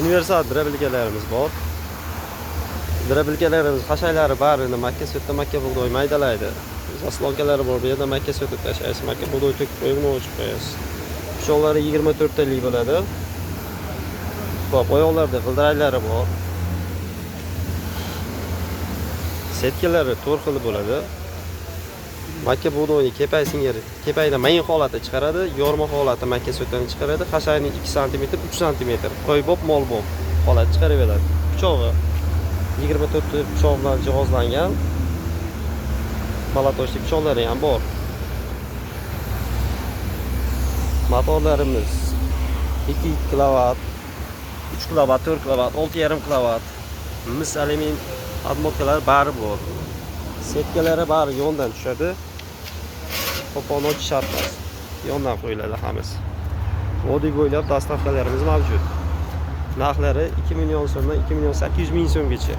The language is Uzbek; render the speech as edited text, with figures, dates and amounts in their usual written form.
Universal drabilkalarimiz bor. Drabilkalarimiz hashaylari barini makka sutda makka bug'doy maydalaydi. Zaslonkalari bor. Bu yerda makka sutib tashlaysiz, makka bug'doy to'kib qo'yib uni ochib qo'yasiz. Pichoqlari 24 talik bo'ladi. Xo'p, oyoqlarda g'ildiraklari bor. Setkalari 4 xil bo'ladi. Makka bug'doyni kepay singari, kepayda mayin holatda chiqaradi, yorma holatda makka sutini chiqaradi. Hashayning 2 sm, 3 sm qo'y bob, mol bob holat chiqaraveradi. Pichog'i 24 pichoq bilan jihozlangan. Malatoshli pichoqlari ham bor. Motorlarimiz 2 kilovat, 3 kilovat, 4 kilovat, 6,5 kilovat. Mis alyumin admotkalar bari bor. Setkalari bari yondan tushadi. Qo'polni ochish shart emas. Yondan qo'yiladi hammasi. Vodiy bo'ylab dastavkalarimiz mavjud. Narxlari 2 million so'mdan 2 million 800 ming so'mgacha.